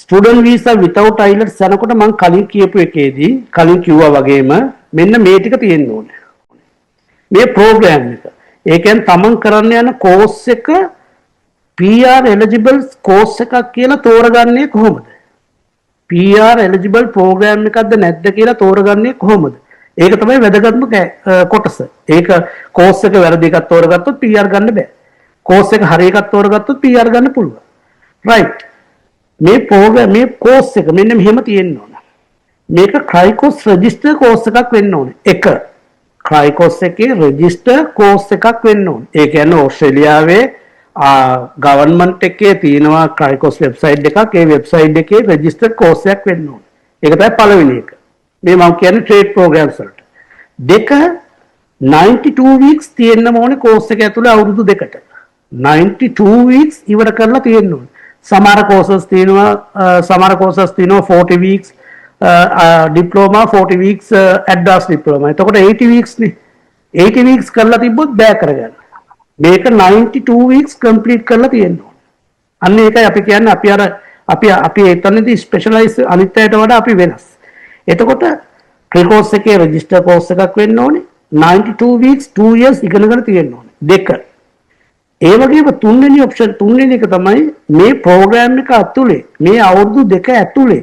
Student visa විතවුට් අයිලට්ස් යනකොට මම කලින් කියපු එකේදී කලින් කිව්වා වගේම මෙන්න මේ ටික තියෙන්න ඕනේ. මේ ප්‍රෝග්‍රෑම් එක. ඒ කියන්නේ තමන් කරන්න යන කෝස් එක PR eligible කෝස් එකක් කියලා තෝරගන්නේ කොහොමද? PR eligible ප්‍රෝග්‍රෑම් එකක්ද නැද්ද කියලා තෝරගන්නේ කොහොමද? ඒක තමයි වැදගත්ම කොටස. ඒක කෝස් එක වැරදි එකක් තෝරගත්තොත් PR ගන්න බෑ. කෝස් එක හරි එකක් තෝරගත්තොත් PR ගන්න පුළුවන්. right. මේ ප්‍රෝග්‍රෑම් මේ කෝස් එක මෙන්න මෙහෙම තියෙන්න ඕන. මේක ක්‍රයිකෝස් රෙජිස්ටර් කෝස් එකක් වෙන්න ඕනේ. එක ක්‍රයිකෝස් එකේ රෙජිස්ටර් කෝස් එකක් වෙන්න ඕනේ. ඒ කියන්නේ ඕස්ට්‍රේලියාවේ ගවර්න්මන්ට් එකේ තියෙනවා ක්‍රයිකෝස් වෙබ්සයිට් එකක්. ඒ වෙබ්සයිට් එකේ රෙජිස්ටර් කෝස් එකක් වෙන්න ඕනේ. ඒක තමයි පළවෙනි එක. මේ මම කියන්නේ ට්‍රේඩ් ප්‍රෝග්‍රෑම්ස් වලට. දෙක 92 weeks තියෙන්න ඕනේ කෝස් එක ඇතුලේ අවුරුදු දෙකට. 92 weeks ඉවර කරලා තියෙන්න ඕනේ. සමහර courses තියෙනවා 40 weeks diploma 40 weeks advanced diploma. එතකොට 80 weeks නේ. 80 weeks කරලා තිබ්බොත් බෑ කරගන්න. මේක 92 weeks complete කරලා තියෙන්න ඕනේ. අන්න ඒකයි අපි කියන්නේ අපි එතනදී specialize අනිත් අයට වඩා අපි වෙනස්. එතකොට pre course එකේ register course එකක් වෙන්න ඕනේ. 92 weeks 2 years ඉගෙනගෙන තියෙන්න ඕනේ. දෙක ඒ වගේම තුන්වෙනි ඔප්ෂන් තුන්වෙනි එක තමයි මේ ප්‍රෝග්‍රෑම් එක ඇතුලේ මේ අවුරුදු දෙක ඇතුලේ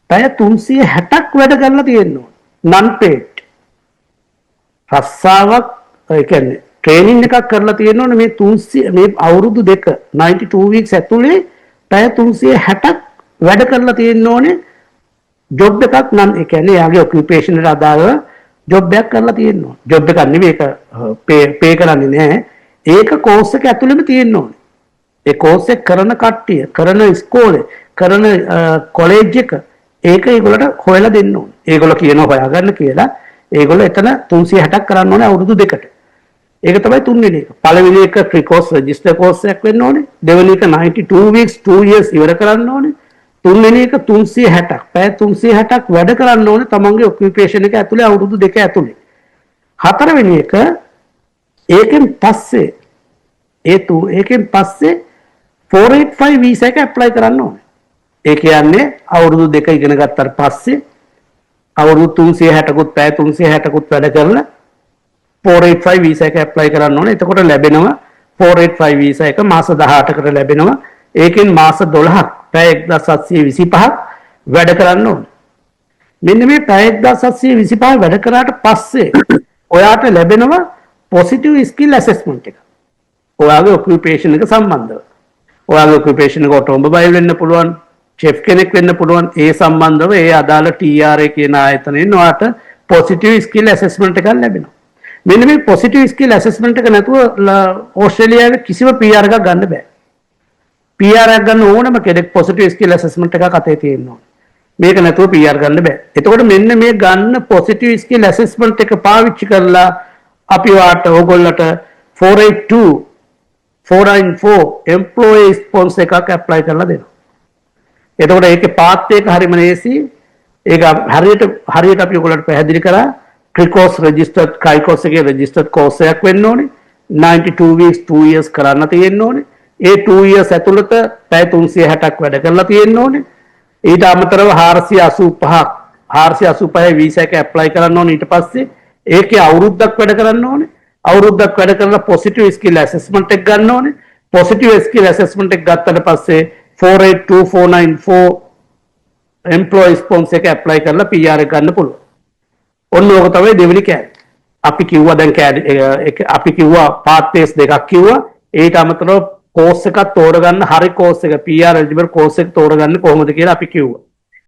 පැය 360ක් වැඩ කරලා තියෙන්න ඕන. non paid. රස්සාවක් ඒ කියන්නේ ට්‍රේනින් එකක් කරලා තියෙන්න ඕනේ මේ 300 මේ අවුරුදු දෙක 92 weeks ඇතුලේ පැය 360ක් වැඩ කරලා තියෙන්න ඕනේ. ජොබ් එකක් නම් ඒ කියන්නේ යාගේ ඔකියුපේෂන් එකට අදාළව ජොබ් එකක් කරලා තියෙන්න ඕනේ. ජොබ් එකක් නෙවෙයි ඒක පේ කරන්නේ නැහැ. ඒක කෝස් එක ඇතුළෙම තියෙන්න ඕනේ. ඒ කෝස් එක කරන කට්ටිය, කරන ඉස්කෝලේ, කරන කොලෙජ් එක ඒක ඒගොල්ලන්ට හොයලා දෙන්න ඕනේ. ඒගොල්ලෝ කියනවා හොයාගන්න කියලා. ඒගොල්ලෝ එතන 360ක් කරන්න ඕනේ අවුරුදු දෙකට. ඒක තමයි තුන්වෙනි එක. පළවෙනි එක ප්‍රී කෝස් රෙජිස්ටර් කෝස් එකක් වෙන්න ඕනේ. දෙවෙනි එක 92 weeks 2 years ඉවර කරන්න ඕනේ. තුන්වෙනි එක 360ක්. පැය 360ක් වැඩ කරන්න ඕනේ තමන්ගේ ඔකියුපේෂන් එක ඇතුලේ අවුරුදු දෙක ඇතුලේ. හතරවෙනි එක ඒකෙන් පස්සේ ඒකෙන් පස්සේ 485 වීසා එක ඇප්ලයි කරන්න ඕනේ. ඒ කියන්නේ අවුරුදු දෙක ඉගෙන ගත්තාට පස්සේ අවුරුදු 360කුත් පැය 360කුත් වැඩ කරලා 485 වීසා එක ඇප්ලයි කරන්න ඕනේ. එතකොට ලැබෙනවා 485 වීසා එක මාස 18කට ලැබෙනවා. ඒකෙන් මාස 12ක් පැය 1725ක් වැඩ කරන්න ඕනේ. මෙන්න මේ පැය 1725 වැඩ කරාට පස්සේ ඔයාට ලැබෙනවා positive skill assessment එක. ඔයාගේ ඔකියුපේෂන් එක සම්බන්ධව. ඔයාගේ ඔකියුපේෂන් එක ඔටෝමොබයිල් වෙන්න පුළුවන්, chef කෙනෙක් වෙන්න පුළුවන්. ඒ සම්බන්ධව ඒ අදාළ TRA කියන ආයතනයෙන් ඔයාට positive skill assessment එකක් ලැබෙනවා. මෙන්න මේ positive skill assessment එක නැතුව ඕස්ට්‍රේලියාවේ කිසිම PR එකක් ගන්න බෑ. PR එකක් ගන්න ඕනම කෙනෙක් positive skill assessment එකක් අතේ තියෙන්න ඕනේ. මේක නැතුව PR ගන්න බෑ. එතකොට මෙන්න මේ ගන්න positive skill assessment එක පාවිච්චි කරලා අපි වාට ඕගොල්ලන්ට 494 employee response එකක් apply කරලා දෙනවා. එතකොට ඒකේ පාත් එක හරිම ලේසි. ඒක හරියට අපි ඔයගොල්ලන්ට පැහැදිලි කරා. ක්‍රිකෝස් registered ක්‍රිකෝස් එකේ registered course එකක් වෙන්න ඕනේ. 92 weeks 2 years කරන්න තියෙන්න ඕනේ. ඒ 2 years ඇතුළත පැය 360ක් වැඩ කරලා තියෙන්න ඕනේ. ඊට අමතරව 485 වීසා එක ඇප්ලයි කරන්න ඕනේ. ඊට පස්සේ ඒකේ අවුරුද්දක් වැඩ කරන්න ඕනේ. අවුරුද්දක් වැඩ කරලා positive skill assessment එක ගන්න ඕනේ. positive skill assessment එක ගත්තට පස්සේ 482494 employee response එක apply කරලා PR එක ගන්න පුළුවන්. ඔන්න ඕක තමයි දෙවෙනි කෑලි. අපි කිව්වා දැන් අපි කිව්වා pathways දෙකක් කිව්වා. ඊට අමතරව course එකක් තෝරගන්න හරි course එක PR eligible course එක තෝරගන්න කොහොමද කියලා අපි කිව්වා.